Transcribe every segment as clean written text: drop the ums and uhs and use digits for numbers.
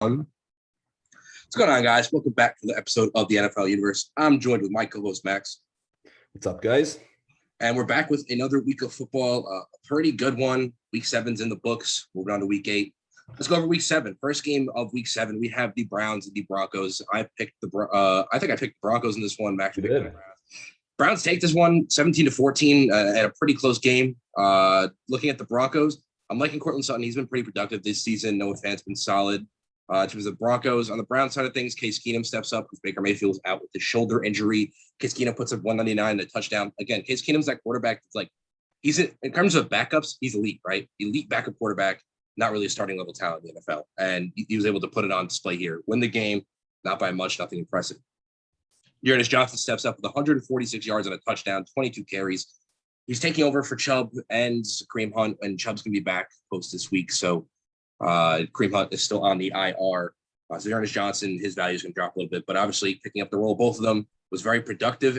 What's going on, guys? Welcome back to the episode of the NFL Universe. I'm joined with my co-host, Max. What's up, guys? And we're back with another week of football, a pretty good one. Week 7's in the books. Moving on to week 8. Let's go over week 7. First game of week 7, we have the Browns and the Broncos. I think I picked the Broncos in this one. Max picked the Browns. Browns take this one 17-14 at a pretty close game. Looking at the Broncos, I'm liking Courtland Sutton. He's been pretty productive this season. Noah Fant's been solid. In terms of the Broncos, on the Browns side of things, Case Keenum steps up because Baker Mayfield's out with the shoulder injury. Case Keenum puts up 199 and a touchdown. Again, Case Keenum's that quarterback that's like, in terms of backups, he's elite, right? Elite backup quarterback, not really a starting level talent in the NFL. And he was able to put it on display here. Win the game, not by much, nothing impressive. Ernest Johnson steps up with 146 yards and a touchdown, 22 carries. He's taking over for Chubb and Kareem Hunt, and Chubb's going to be back post this week. So Kareem Hunt is still on the IR. So Ernest Johnson, his value is going to drop a little bit, but obviously picking up the role, both of them was very productive.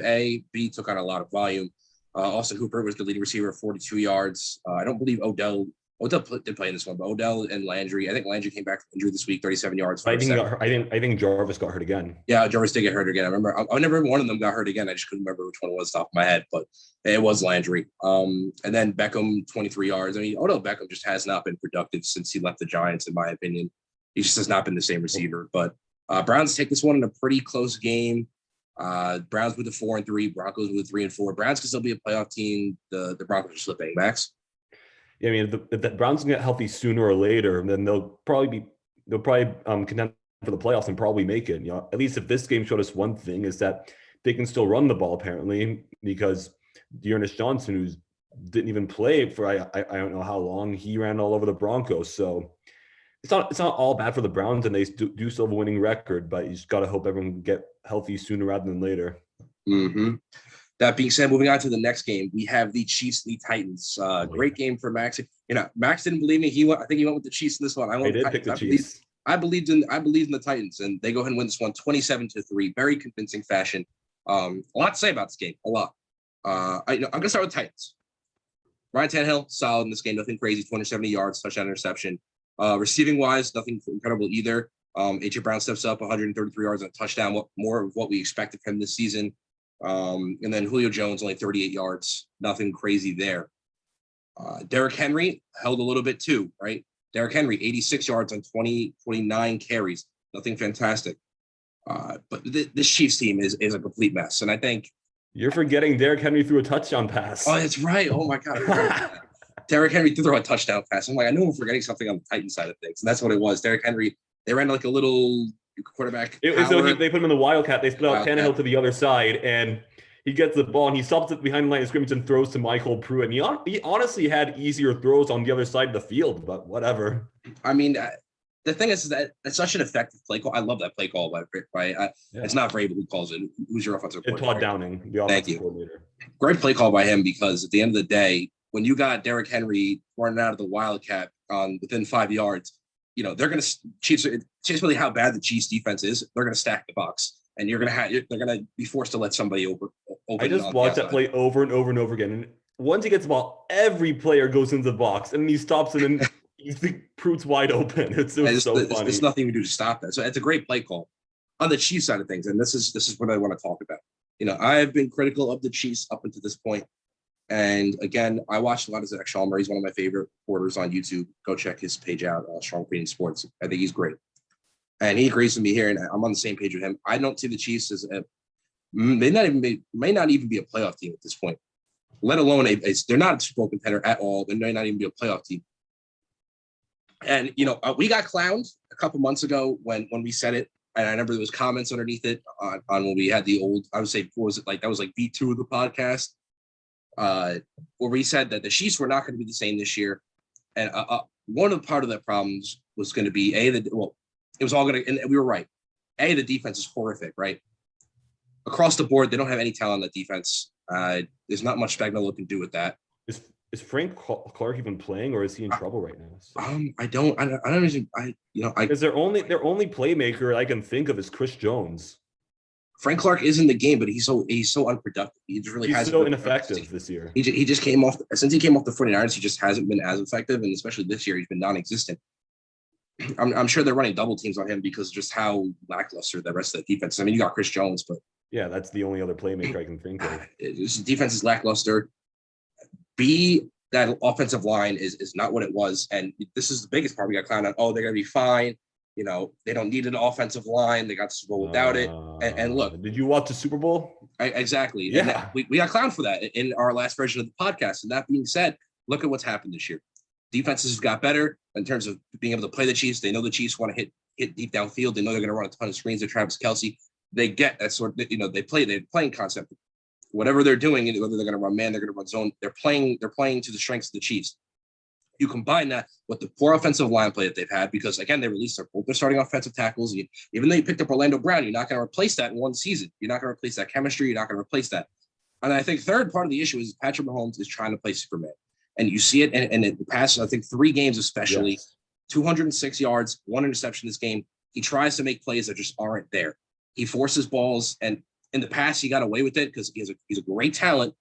B, took on a lot of volume. Austin Hooper was the leading receiver, 42 yards. I don't believe Odell did play in this one, but Odell and Landry. I think Landry came back from injury this week, 37 yards. I think Jarvis got hurt again. Yeah, Jarvis did get hurt again. I remember one of them got hurt again. I just couldn't remember which one it was off the top of my head, but it was Landry. And then Beckham, 23 yards. I mean, Odell Beckham just has not been productive since he left the Giants, in my opinion. He just has not been the same receiver. But Browns take this one in a pretty close game. Browns with a 4-3, Broncos with 3-4. Browns can still be a playoff team. The Broncos are slipping. Max? Yeah, I mean, if the Browns can get healthy sooner or later, then they'll probably contend for the playoffs and probably make it. You know, at least if this game showed us one thing, is that they can still run the ball apparently, because Ernest Johnson, who didn't even play for I don't know how long, he ran all over the Broncos. So it's not all bad for the Browns, and they do still have a winning record, but you just got to hope everyone can get healthy sooner rather than later. Mm-hmm. That being said, moving on to the next game, we have the Chiefs and the Titans. Great game for Max. You know, Max didn't believe me. I think he went with the Chiefs in this one. I did pick the Chiefs. I believed in the Titans, and they go ahead and win this one 27-3, very convincing fashion. A lot to say about this game, a lot. I'm going to start with Titans. Ryan Tannehill, solid in this game, nothing crazy, 270 yards, touchdown, interception. Receiving wise, nothing incredible either. A.J. Brown steps up, 133 yards and a touchdown, more of what we expected from this season. And then Julio Jones, only 38 yards, nothing crazy there. Derrick Henry held a little bit too, right? Derrick Henry, 86 yards on 29 carries, nothing fantastic. But this Chiefs team is a complete mess. And I think you're forgetting Derrick Henry threw a touchdown pass. Oh, that's right. Oh my God. Derrick Henry threw a touchdown pass. I'm like, I know I'm forgetting something on the Titan side of things. And that's what it was. Derrick Henry, they ran like a little quarterback. They put him in the Wildcat. They split out Tannehill to the other side, and he gets the ball, and he stops it behind the line of scrimmage and throws to Michael Pruitt. And he honestly had easier throws on the other side of the field, but whatever. I mean, the thing is that it's such an effective play call. I love that play call by It's not Vrabel who calls it. Who's your offensive coordinator? Todd Downing, the offensive coordinator. Great play call by him, because at the end of the day, when you got Derrick Henry running out of the Wildcat within 5 yards, you know, they're going to Chiefs. It's really how bad the Chiefs defense is. They're going to stack the box, and they're going to be forced to let somebody open. I just watched that play over and over and over again. And once he gets the ball, every player goes into the box, and he stops it, and the Pruitt's wide open. It's so funny. There's nothing we do to stop that. So it's a great play call on the Chiefs side of things, and this is what I want to talk about. You know, I've been critical of the Chiefs up until this point. And again, I watched a lot of Zach Shalmer. He's one of my favorite reporters on YouTube. Go check his page out, Strong Opinion Sports. I think he's great. And he agrees with me here, and I'm on the same page with him. I don't see the Chiefs as may not even be a playoff team at this point, let alone they're not a Super Bowl contender at all. They may not even be a playoff team. And, you know, we got clowned a couple months ago when we said it. And I remember there was comments underneath it on when we had the old, I would say, what was it like? That was like V2 of the podcast. Where we said that the Chiefs were not going to be the same this year. And one of the part of that problems was going to be it was all going to, and we were right. The defense is horrific, right? Across the board, they don't have any talent on the defense. There's not much Spagnuolo can do with that. Is Frank Clark even playing, or is he in trouble right now? So. Because their only playmaker I can think of is Chris Jones. Frank Clark is in the game, but he's so unproductive. He's so ineffective this year. He just came off since he came off the 49ers. He just hasn't been as effective, and especially this year, he's been non-existent. I'm sure they're running double teams on him because just how lackluster the rest of the defense. I mean, you got Chris Jones, but Yeah, that's the only other playmaker I can think of. This defense is lackluster. B, that offensive line is not what it was. And this is the biggest part we got clowned on. Oh, they're going to be fine. You know, they don't need an offensive line. They got the Super Bowl without it. And look. Did you watch the Super Bowl? Exactly. Yeah. And we got clowned for that in our last version of the podcast. And that being said, look at what's happened this year. Defenses have got better in terms of being able to play the Chiefs. They know the Chiefs want to hit deep downfield. They know they're going to run a ton of screens to Travis Kelce. They get that sort of, they're playing concept. Whatever they're doing, whether they're going to run man, they're going to run zone, they're playing to the strengths of the Chiefs. You combine that with the poor offensive line play that they've had, because again, they released their starting offensive tackles. Even though you picked up Orlando Brown, you're not going to replace that in one season. You're not going to replace that chemistry. You're not going to replace that. And I think third part of the issue is Patrick Mahomes is trying to play Superman. And you see it in the past, I think 3 games especially, yes. 206 yards, 1 interception this game. He tries to make plays that just aren't there. He forces balls, and in the past, he got away with it because he's a great talent.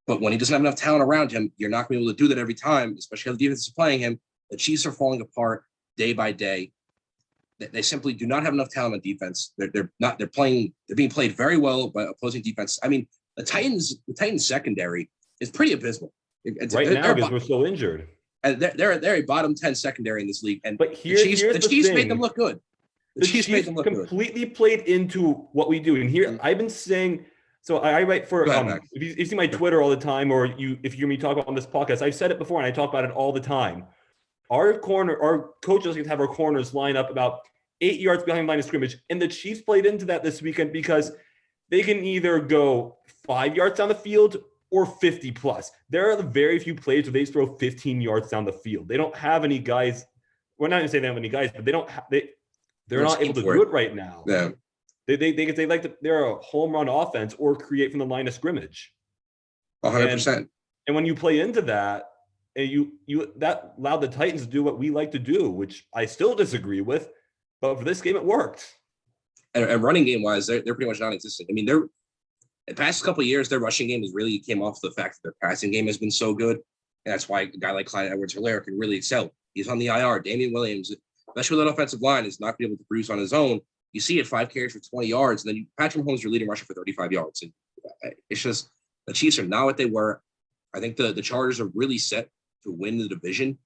But when he doesn't have enough talent around him, you're not going to be able to do that every time, especially how the defense is playing him. The Chiefs are falling apart day by day. They simply do not have enough talent on defense. They're being played very well by opposing defense. I mean, the Titans secondary is pretty abysmal. Right now, because we're so injured. And they're a bottom 10 secondary in this league. And but the Chiefs made them look good. The Chiefs completely played into what we do. And here, I've been saying, so I write for, if you see my Twitter all the time, or if you hear me talk on this podcast, I've said it before and I talk about it all the time. Our coaches have our corners line up about 8 yards behind the line of scrimmage. And the Chiefs played into that this weekend because they can either go 5 yards down the field or 50 plus. There are the very few plays where they just throw 15 yards down the field. They don't have any guys. We're not going to say they don't have any guys, but they're not able to do it right now. Yeah. They're a home run offense or create from the line of scrimmage. 100%. And when you play into that, and you that allowed the Titans to do what we like to do, which I still disagree with, but for this game it worked. And running game wise, they're pretty much non-existent. I mean, the past couple of years, their rushing game has really came off the fact that their passing game has been so good. And that's why a guy like Clyde Edwards-Helaire can really excel. He's on the IR. Damian Williams, especially with that offensive line, is not going to be able to produce on his own. You see it, 5 carries for 20 yards, and then Patrick Mahomes, your leading rusher for 35 yards. And it's just the Chiefs are not what they were. I think the Chargers are really set to win the division.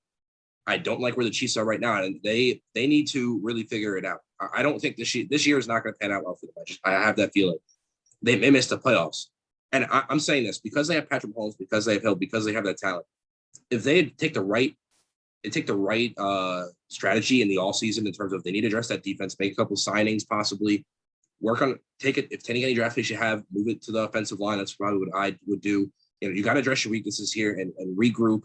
I don't like where the Chiefs are right now, and they need to really figure it out. I don't think this year is not going to pan out well for them. I have that feeling. They may miss the playoffs. And I'm saying this because they have Patrick Mahomes, because they have Hill, because they have that talent. If they take the right strategy in the offseason in terms of they need to address that defense, make a couple signings, possibly work on if taking any draft picks you have, move it to the offensive line. That's probably what I would do. You got to address your weaknesses here and regroup.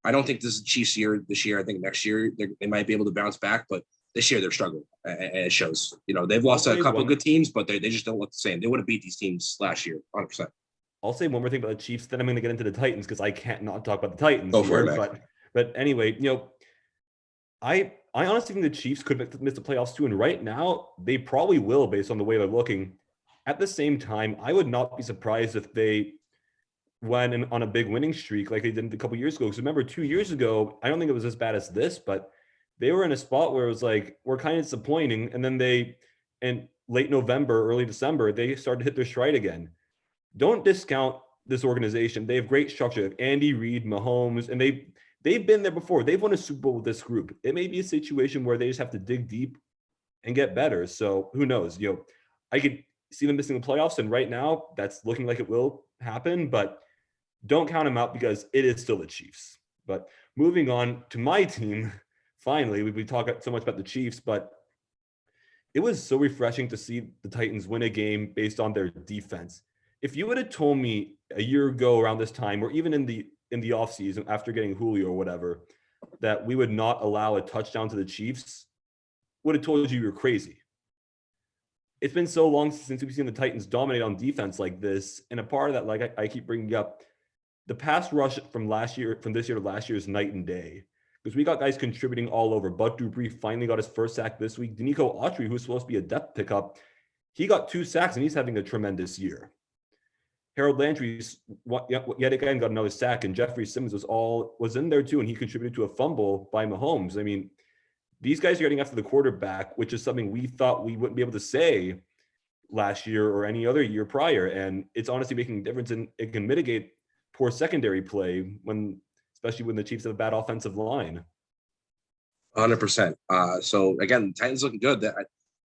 I don't think this is Chiefs year this year. I think next year they might be able to bounce back, but this year they're struggling, and it shows. They've lost a couple of good teams, but they just don't look the same. They would have beat these teams last year, 100%. I'll say one more thing about the Chiefs, then I'm going to get into the Titans because I can't not talk about the Titans. Go for it, but anyway, I honestly think the Chiefs could miss the playoffs too, and right now they probably will based on the way they're looking. At the same time, I would not be surprised if they went on a big winning streak like they did a couple years ago. Because remember, 2 years ago, I don't think it was as bad as this, but they were in a spot where it was like, we're kind of disappointing. And then in late November, early December, they started to hit their stride again. Don't discount this organization. They have great structure. Andy Reid, Mahomes, and they've been there before. They've won a Super Bowl with this group. It may be a situation where they just have to dig deep and get better. So who knows? I could see them missing the playoffs, and right now that's looking like it will happen, but don't count them out because it is still the Chiefs. But moving on to my team, finally, we talk so much about the Chiefs, but it was so refreshing to see the Titans win a game based on their defense. If you would have told me a year ago around this time, or even in the offseason after getting Julio or whatever, that we would not allow a touchdown to the Chiefs, would have told you you're crazy. It's been so long since we've seen the Titans dominate on defense like this. And a part of that, like I keep bringing up, the pass rush from this year to last year is night and day. Because we got guys contributing all over. Bud Dupree finally got his first sack this week. Denico Autry, who's supposed to be a depth pickup, he got 2 sacks and he's having a tremendous year. Harold Landry yet again got another sack, and Jeffrey Simmons was in there too, and he contributed to a fumble by Mahomes. I mean, these guys are getting after the quarterback, which is something we thought we wouldn't be able to say last year or any other year prior. And it's honestly making a difference, and it can mitigate poor secondary play especially when the Chiefs have a bad offensive line. 100%. So again, the Titans looking good.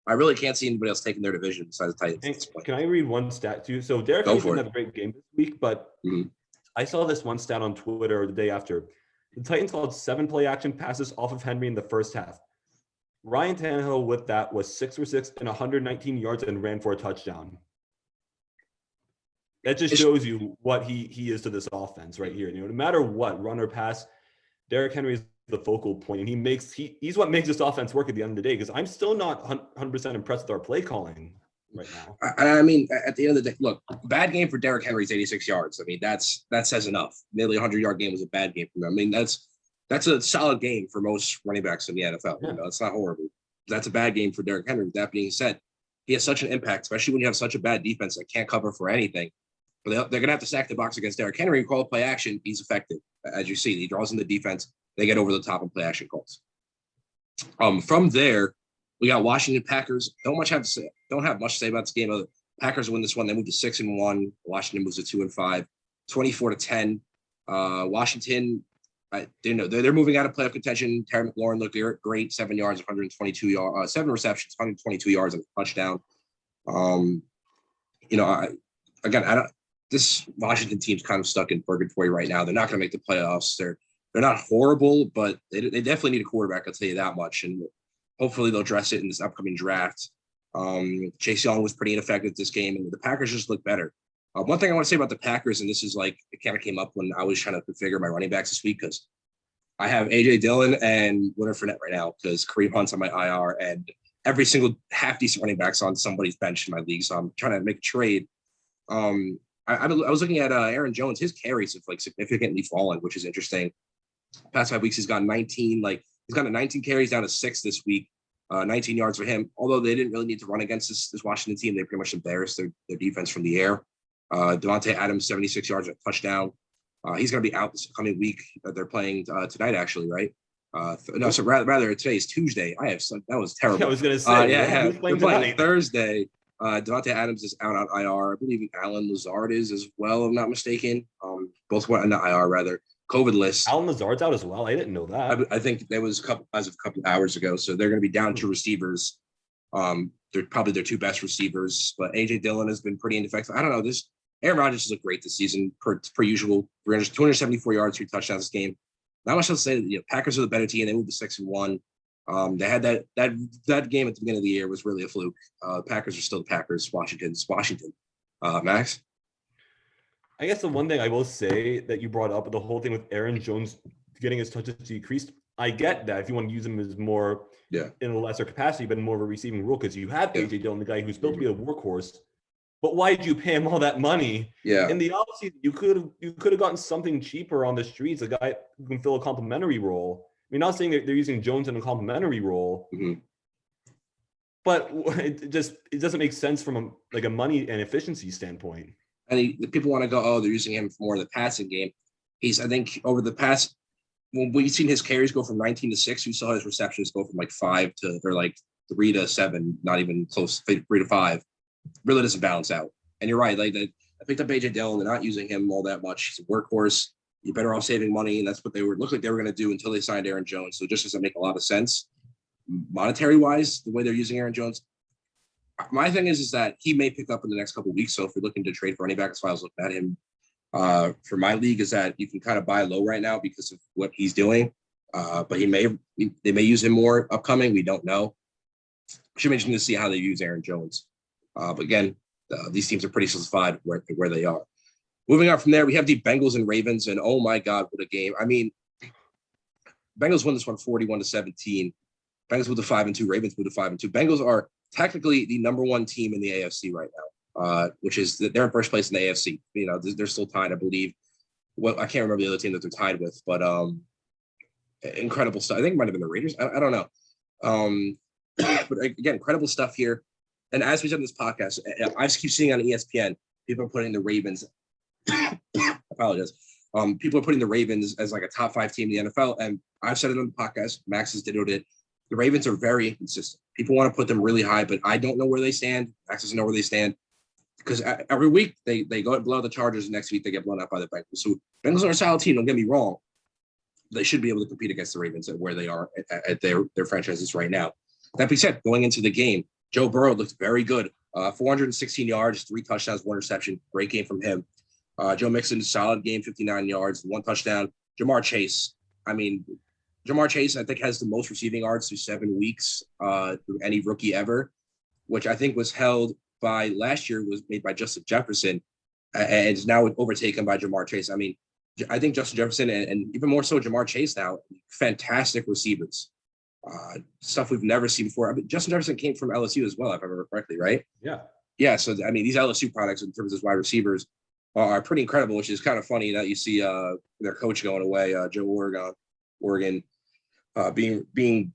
I really can't see anybody else taking their division besides the Titans. Can I read one stat too? So Derek Henry didn't have a great game this week, but I saw this one stat on Twitter the day after. The Titans called 7 play action passes off of Henry in the first half. Ryan Tannehill with that was 6 for 6 and 119 yards and ran for a touchdown. That just shows you what he is to this offense right here. No matter what, run or pass, Derrick Henry is the focal point, and he's what makes this offense work at the end of the day, because I'm still not 100% impressed with our play calling right now. I mean, at the end of the day, look, bad game for Derrick Henry's 86 yards. I mean, that says enough. Nearly 100-yard game was a bad game for him. I mean, that's a solid game for most running backs in the NFL. Yeah. It's not horrible. That's a bad game for Derrick Henry. That being said, he has such an impact, especially when you have such a bad defense that can't cover for anything. But they're going to have to stack the box against Derrick Henry. Call play action, he's effective. As you see, he draws in the defense. They get over the top and play action calls. From there, we got Washington Packers. Don't have much to say about this game. The Packers win this one. They move to 6-1. Washington moves to 2-5, 24-10. Washington, I didn't know they're moving out of playoff contention. Terry McLaurin looked great, 7 yards, 122 yards, 7 receptions, 122 yards and a touchdown. This Washington team's kind of stuck in purgatory right now. They're not going to make the playoffs. They're not horrible, but they definitely need a quarterback. I'll tell you that much. And hopefully they'll address it in this upcoming draft. Chase Young was pretty ineffective this game, and the Packers just look better. One thing I want to say about the Packers, and this is like, it kind of came up when I was trying to configure my running backs this week, because I have A.J. Dillon and Leonard Fournette right now because Kareem Hunt's on my IR, and every single half-decent running back's on somebody's bench in my league, so I'm trying to make a trade. I was looking at Aaron Jones. His carries have significantly fallen, which is interesting. Past 5 weeks, he's got 19. He's got 19 carries down to 6 this week. 19 yards for him. Although they didn't really need to run against this Washington team, they pretty much embarrassed their defense from the air. Devontae Adams, 76 yards and a touchdown. He's going to be out this coming week. They're playing tonight, actually, right? So rather today's Tuesday. That was terrible. Yeah, I was going to say. They're playing Thursday. Devontae Adams is out on IR. I believe Alan Lazard is as well, if I'm not mistaken. Both went on the IR, rather. COVID list. Alan Lazard's out as well. I didn't know that. I think that was as of a couple hours ago. So they're going to be down to receivers. They're probably their 2 best receivers. But A.J. Dillon has been pretty ineffective. I don't know. Aaron Rodgers has looked great this season, per usual. 274 yards, 3 touchdowns this game. Not much else to say. Packers are the better team. They moved to 6-1. They had that game at the beginning of the year was really a fluke. Packers are still the Packers. Washington's Washington. Max? I guess the one thing I will say that you brought up, the whole thing with Aaron Jones getting his touches decreased, I get that if you want to use him as more in a lesser capacity, but in more of a receiving role, because you have A.J. Dillon, the guy who's built to be a workhorse. But why did you pay him all that money? Yeah. In the offseason, you could have gotten something cheaper on the streets, a guy who can fill a complimentary role. I mean, not saying that they're using Jones in a complimentary role, but it doesn't make sense from a money and efficiency standpoint. And people want to go, they're using him for more of the passing game. I think over the past, when we've seen his carries go from 19 to 6, we saw his receptions go from 5 to 3 to 7, not even close, 3 to 5. Really doesn't balance out. And you're right. I picked up A.J. Dillon. They're not using him all that much. He's a workhorse. You're better off saving money, and that's what looked like they were going to do until they signed Aaron Jones. So it just doesn't make a lot of sense, monetary-wise, the way they're using Aaron Jones. My thing is that he may pick up in the next couple of weeks. So if you're looking to trade for running back, that's why I was looking at him. For my league, is that you can kind of buy low right now because of what he's doing. But they may use him more upcoming. We don't know. Should be interesting to see how they use Aaron Jones. But again, these teams are pretty solidified where they are. Moving on from there, we have the Bengals and Ravens, and oh my God, what a game! I mean, Bengals won this one 41-17. Bengals moved to 5-2. Ravens moved to 5-2. Bengals are technically the number 1 team in the AFC right now, which is they're in first place in the AFC. They're still tied, I believe. Well, I can't remember the other team that they're tied with, but incredible stuff. I think it might have been the Raiders. I don't know. But again, incredible stuff here. And as we said in this podcast, I just keep seeing on ESPN, people are putting the Ravens. Apologize. People are putting the Ravens as a top 5 team in the NFL, and I've said it on the podcast. Max has denoted it. The Ravens are very inconsistent. People want to put them really high, but I don't know where they stand. Max doesn't know where they stand because every week they go and blow out the Chargers. And next week they get blown out by the Bengals. So Bengals are a solid team. Don't get me wrong. They should be able to compete against the Ravens at where they are at their franchises right now. That being said, going into the game, Joe Burrow looked very good. 416 yards, 3 touchdowns, 1 interception. Great game from him. Joe Mixon, solid game, 59 yards, 1 touchdown. Jamar Chase, I think, has the most receiving yards through 7 weeks through any rookie ever, which I think was held by last year, was made by Justin Jefferson, and is now overtaken by Jamar Chase. I mean, I think Justin Jefferson and even more so Jamar Chase now, fantastic receivers. Stuff we've never seen before. I mean, Justin Jefferson came from LSU as well, if I remember correctly, right? Yeah. Yeah. So, I mean, these LSU products in terms of wide receivers are pretty incredible, which is kind of funny that you see their coach going away, Joe Oregon, being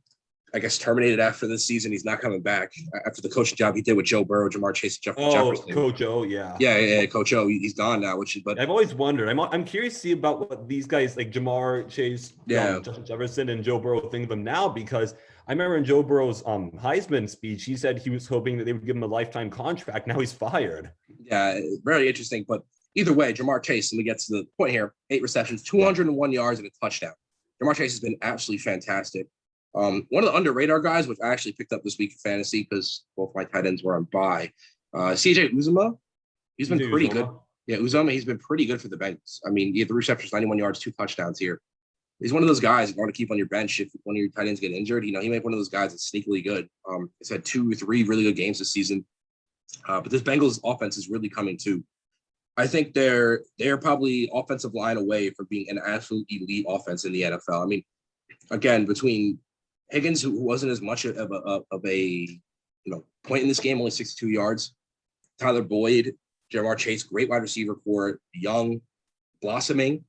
I guess terminated after this season. He's not coming back after the coaching job he did with Joe Burrow, Jamar Chase, and Jefferson. Coach O, yeah. Yeah, Coach O, he's gone now. But I've always wondered. I'm curious to see about what these guys like Jamar Chase, Justin Jefferson, and Joe Burrow think of them now, because I remember in Joe Burrow's Heisman speech, he said he was hoping that they would give him a lifetime contract. Now he's fired. Yeah, very interesting. But either way, Jamar Chase, and we get to the point here: 8 receptions, 201 yards, and a touchdown. Jamar Chase has been absolutely fantastic. One of the under radar guys, which I actually picked up this week in fantasy because both my tight ends were on bye. CJ Uzomah, he's been pretty good. Yeah, Uzomah, he's been pretty good for the Bengals. I mean, he had 3 receptions, 91 yards, 2 touchdowns here. He's one of those guys you want to keep on your bench if one of your tight ends get injured. He may be one of those guys that's sneakily good. He's had 2 or 3 really good games this season. But this Bengals offense is really coming too. I think they're probably offensive line away from being an absolute elite offense in the NFL. I mean, again, between Higgins, who wasn't as much of a point in this game, only 62 yards. Tyler Boyd, Jamar Chase, great wide receiver core, young, blossoming.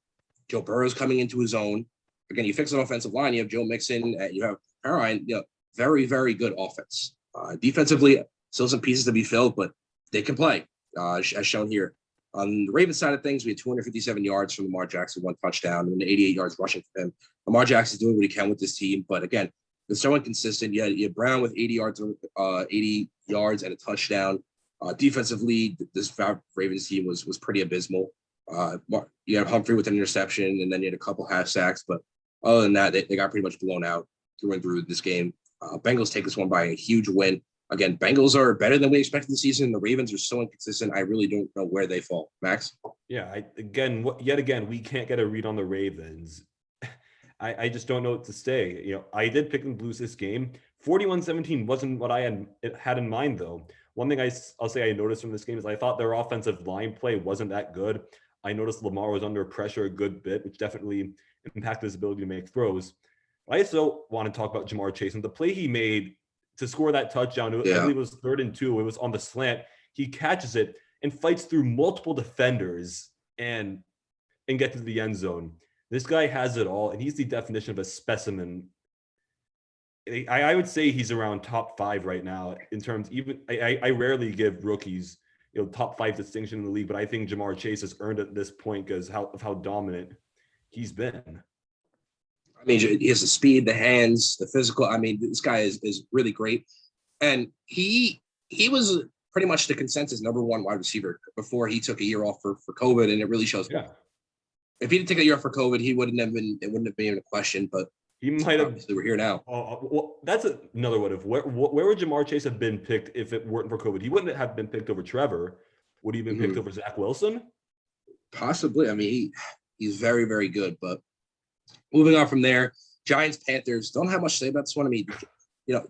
Joe Burrow's coming into his own. Again, you fix an offensive line. You have Joe Mixon, and you have Perrine. Very, very good offense. Defensively, still some pieces to be filled, but they can play, as shown here. On the Ravens side of things, we had 257 yards from Lamar Jackson, 1 touchdown, and 88 yards rushing for him. Lamar Jackson's doing what he can with this team, but again, it's so inconsistent. You had Brown with 80 yards and a touchdown. Defensively, this Ravens team was pretty abysmal. You had Humphrey with an interception, and then you had a couple half sacks. But other than that, they got pretty much blown out through and through this game. Bengals take this one by a huge win. Again, Bengals are better than we expected this season. The Ravens are so inconsistent. I really don't know where they fall. Max? Yeah, yet again, we can't get a read on the Ravens. I just don't know what to say. I did pick them to lose this game. 41-17 wasn't what I had in mind, though. One thing I'll say I noticed from this game is I thought their offensive line play wasn't that good. I noticed Lamar was under pressure a good bit, which definitely impacted his ability to make throws. I also want to talk about Jamar Chase and the play he made to score that touchdown. I believe it was 3rd and 2. It was on the slant. He catches it and fights through multiple defenders and gets to the end zone. This guy has it all, and he's the definition of a specimen. I would say he's around top 5 right now in terms. Even I rarely give rookies top 5 distinction in the league, but I think Jamar Chase has earned it at this point because of how dominant he's been. I mean, he has the speed, the hands, the physical. I mean, this guy is really great, and he was pretty much the consensus number 1 wide receiver before he took a year off for COVID, and it really shows. Yeah. If he didn't take a year off for COVID, he wouldn't have been. It wouldn't have been a question. But he might have. Obviously, we're here now. Well, that's another one of where would Jamar Chase have been picked if it weren't for COVID? He wouldn't have been picked over Trevor. Would he have been picked over Zach Wilson? Possibly. I mean, he's very, very good. But moving on from there, Giants, Panthers. Don't have much to say about this one. I mean,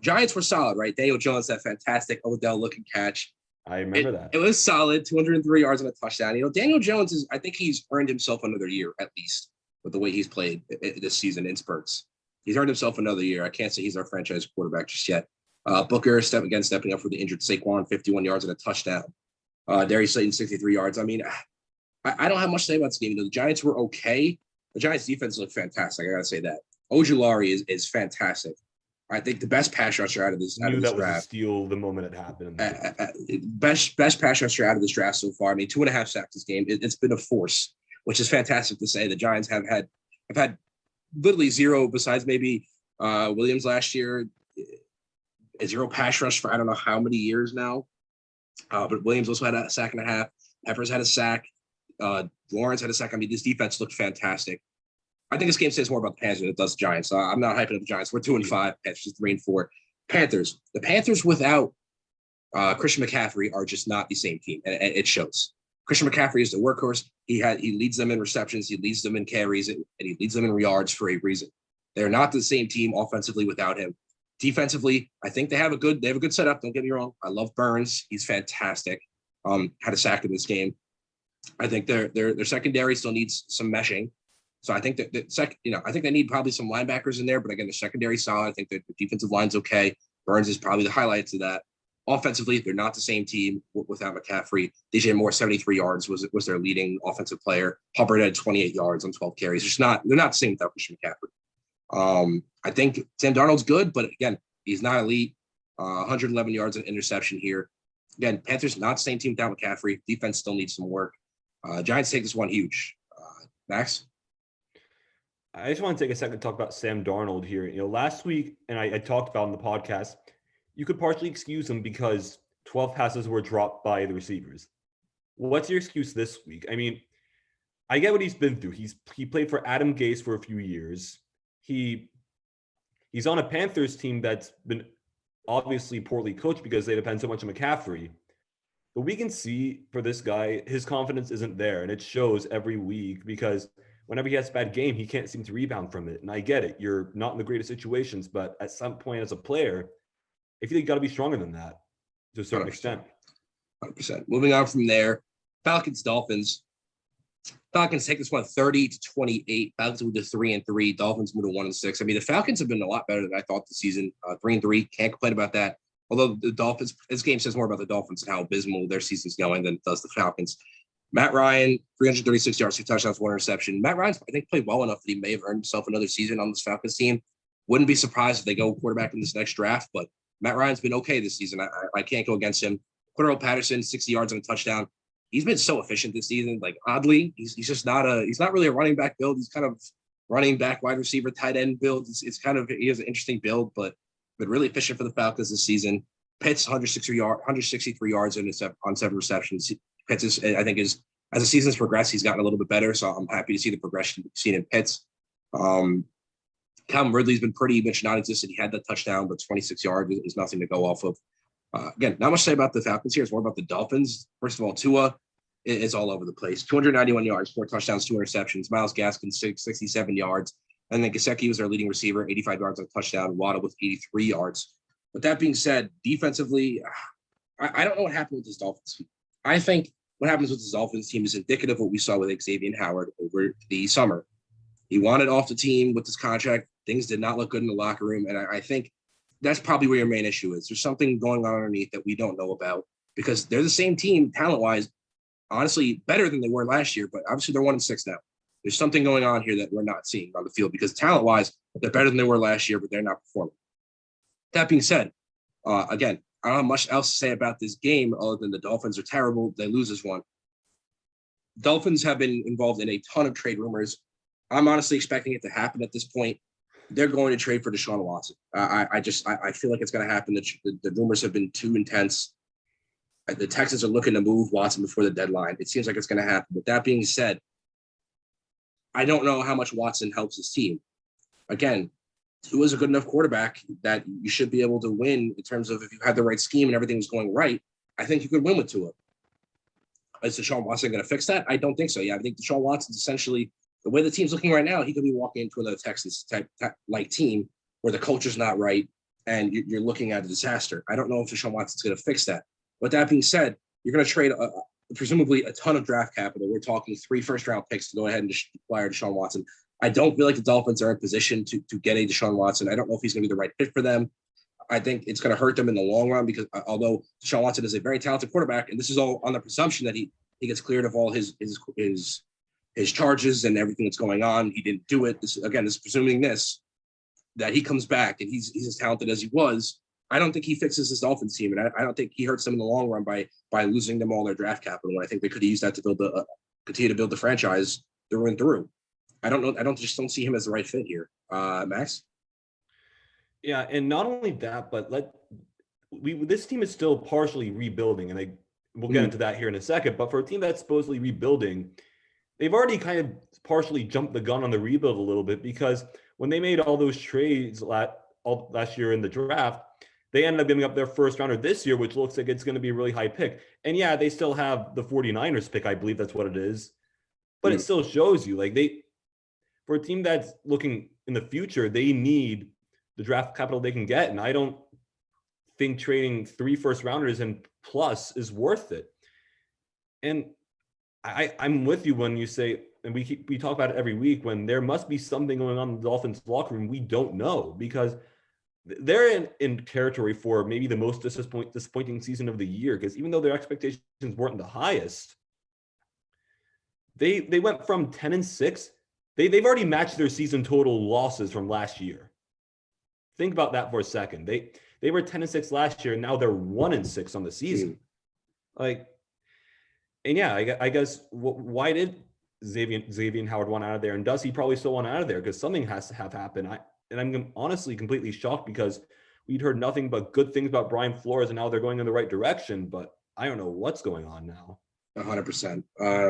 Giants were solid, right? Daniel Jones, that fantastic Odell looking catch. I remember that. It was solid, 203 yards and a touchdown. Daniel Jones I think he's earned himself another year at least with the way he's played this season in spurts. He's earned himself another year. I can't say he's our franchise quarterback just yet. Booker stepping up for the injured Saquon, 51 yards and a touchdown. Darius Slayton, 63 yards. I mean, I don't have much to say about this game. The Giants were okay. The Giants defense looked fantastic. I got to say that. Ojulari is fantastic. I think the best pass rusher out of this draft. Was a steal the moment it happened. Best pass rusher out of this draft so far. I mean, 2.5 sacks this game. It's been a force, which is fantastic to say. The Giants have had literally 0 besides maybe Williams last year. zero pass rush for I don't know how many years now. But Williams also had a sack and a half. Peppers had a sack. Lawrence had a sack. I mean, this defense looked fantastic. I think this game says more about the Panthers than it does the Giants. I'm not hyping up the Giants. We're 2-5. Panthers 3-4. Panthers. The Panthers without Christian McCaffrey are just not the same team, and it shows. Christian McCaffrey is the workhorse. He leads them in receptions, he leads them in carries, and he leads them in yards for a reason. They're not the same team offensively without him. Defensively, I think they have a good setup. Don't get me wrong. I love Burns. He's fantastic. Had a sack in this game. I think their secondary still needs some meshing. So I think I think they need probably some linebackers in there. But again, the secondary solid. I think the defensive line's okay. Burns is probably the highlights of that. Offensively, they're not the same team without McCaffrey. DJ Moore, 73 yards was their leading offensive player. Hubbard had 28 yards on 12 carries. They're not the same without Christian McCaffrey. I think Sam Darnold's good, but again, he's not elite. 111 yards and interception here. Again, Panthers not the same team without McCaffrey. Defense still needs some work. Giants take this one huge. Max? I just want to take a second to talk about Sam Darnold here. Last week, and I talked about in the podcast, you could partially excuse him because 12 passes were dropped by the receivers. What's your excuse this week? I mean, I get what he's been through. He played for Adam Gase for a few years. He's on a Panthers team that's been obviously poorly coached because they depend so much on McCaffrey. But we can see for this guy, his confidence isn't there. And it shows every week because whenever he has a bad game, he can't seem to rebound from it. And I get it. You're not in the greatest situations, but at some point as a player, I feel like you got to be stronger than that to a certain 100%. extent. 100%. Moving on from there, Falcons, Dolphins. Falcons take this one 30-28. Falcons move to 3-3. Dolphins move to 1-6. I mean, the Falcons have been a lot better than I thought this season. 3-3. Can't complain about that. Although the Dolphins, this game says more about the Dolphins and how abysmal their season's going than it does the Falcons. Matt Ryan, 336 yards, 2 touchdowns, 1 interception. Matt Ryan's, I think, played well enough that he may have earned himself another season on this Falcons team. Wouldn't be surprised if they go quarterback in this next draft, but Matt Ryan's been okay this season. I can't go against him. Cordero Patterson, 60 yards and a touchdown. He's been so efficient this season. Like, oddly, he's just he's not really a running back build. He's kind of running back, wide receiver, tight end build. It's kind of, he has an interesting build, but really efficient for the Falcons this season. Pitts, 163 yards on 7 receptions. Pitts is, I think, as the season's progressed, he's gotten a little bit better. So I'm happy to see the progression seen in Pitts. Calvin Ridley's been pretty much non-existent. He had that touchdown, but 26 yards is nothing to go off of. Again, not much to say about the Falcons here. It's more about the Dolphins. First of all, Tua is all over the place. 291 yards, 4 touchdowns, 2 interceptions. Myles Gaskin, 67 yards. And then Gesicki was their leading receiver, 85 yards on a touchdown. Waddle with 83 yards. But that being said, defensively, I don't know what happened with this Dolphins team. I think what happens with this Dolphins team is indicative of what we saw with Xavier Howard over the summer. He wanted off the team with this contract. Things did not look good in the locker room. And I think that's probably where your main issue is. There's something going on underneath that we don't know about because they're the same team talent-wise, honestly, better than they were last year, but obviously they're 1-6 now. There's something going on here that we're not seeing on the field because talent-wise, they're better than they were last year, but they're not performing. That being said, again, I don't have much else to say about this game other than the Dolphins are terrible. They lose this one. Dolphins have been involved in a ton of trade rumors. I'm honestly expecting it to happen at this point. They're going to trade for Deshaun Watson. I feel like it's going to happen. The rumors have been too intense. The Texans are looking to move Watson before the deadline. It seems like it's going to happen. But that being said, I don't know how much Watson helps his team. Again, he was a good enough quarterback that you should be able to win in terms of if you had the right scheme and everything was going right. I think you could win with Tua. Is Deshaun Watson going to fix that? I don't think so. Yeah, I think Deshaun Watson's essentially the way the team's looking right now. He could be walking into another Texans type like team where the culture's not right and you're looking at a disaster. I don't know if Deshaun Watson's going to fix that. With that being said, you're going to trade presumably a ton of draft capital. We're talking 3 first-round picks to go ahead and acquire Deshaun Watson. I don't feel like the Dolphins are in position to get a Deshaun Watson. I don't know if he's going to be the right fit for them. I think it's going to hurt them in the long run because although Deshaun Watson is a very talented quarterback, and this is all on the presumption that he gets cleared of all his charges and everything that's going on. He didn't do it. This is presuming that he comes back and he's as talented as he was. I don't think he fixes this Dolphins team, and I don't think he hurts them in the long run by losing them all their draft capital. And I think they could have used that to continue to build the franchise through and through. I don't know. I don't see him as the right fit here. Max? Yeah, and not only that, but this team is still partially rebuilding, and we'll get into that here in a second. But for a team that's supposedly rebuilding, they've already kind of partially jumped the gun on the rebuild a little bit, because when they made all those trades last year in the draft, they ended up giving up their first rounder this year, which looks like it's going to be a really high pick. And yeah, they still have the 49ers pick. I believe that's what it is. But it still shows you, like, for a team that's looking in the future, they need the draft capital they can get. And I don't think trading 3 first rounders and plus is worth it. And I'm with you when you say, and we talk about it every week, when there must be something going on in the Dolphins locker room we don't know, because they're in territory for maybe the most disappointing season of the year. Because even though their expectations weren't the highest, they went from 10-6. They've already matched their season total losses from last year. Think about that for a second. They were 10-6 last year, and now they're 1-6 on the season. And yeah, I guess why did Xavier Howard want out of there, and does he probably still want out of there? Because something has to have happened. I'm honestly completely shocked, because we'd heard nothing but good things about Brian Flores, and now they're going in the right direction. But I don't know what's going on now. 100%.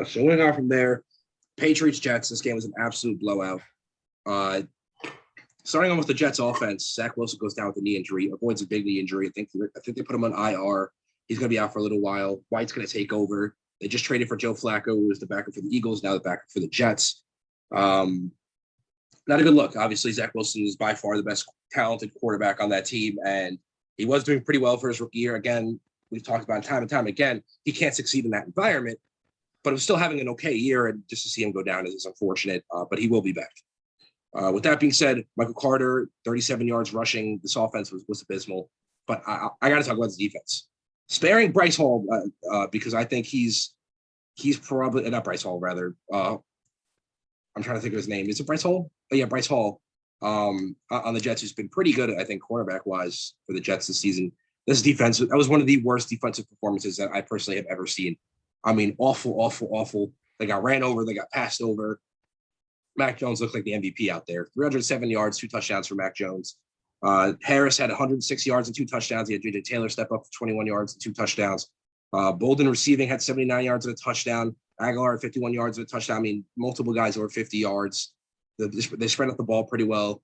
So moving on from there, Patriots Jets. This game was an absolute blowout. Starting on with the Jets offense, Zach Wilson goes down with a knee injury, avoids a big knee injury. I think they put him on IR. He's going to be out for a little while. White's going to take over. They just traded for Joe Flacco, who was the backup for the Eagles, now the backup for the Jets. Not a good look. Obviously, Zach Wilson is by far the best talented quarterback on that team, and he was doing pretty well for his rookie year. Again, we've talked about time and time again, he can't succeed in that environment, but he was still having an okay year, and just to see him go down is unfortunate, but he will be back. With that being said, Michael Carter, 37 yards rushing. This offense was abysmal, but I got to talk about the defense. Sparing Bryce Hall because I think he's probably not Bryce Hall, rather. I'm trying to think of his name. Is it Bryce Hall? Oh, yeah, Bryce Hall on the Jets, who's been pretty good, I think, cornerback-wise for the Jets this season. This defense, that was one of the worst defensive performances that I personally have ever seen. I mean, awful. They got ran over. They got passed over. Mac Jones looked like the MVP out there. 307 yards, 2 touchdowns for Mac Jones. Harris had 106 yards and 2 touchdowns. He had J.J. Taylor step up to 21 yards and 2 touchdowns. Bolden receiving had 79 yards and a touchdown. Aguilar had 51 yards and a touchdown. I mean, multiple guys over 50 yards. They spread out the ball pretty well.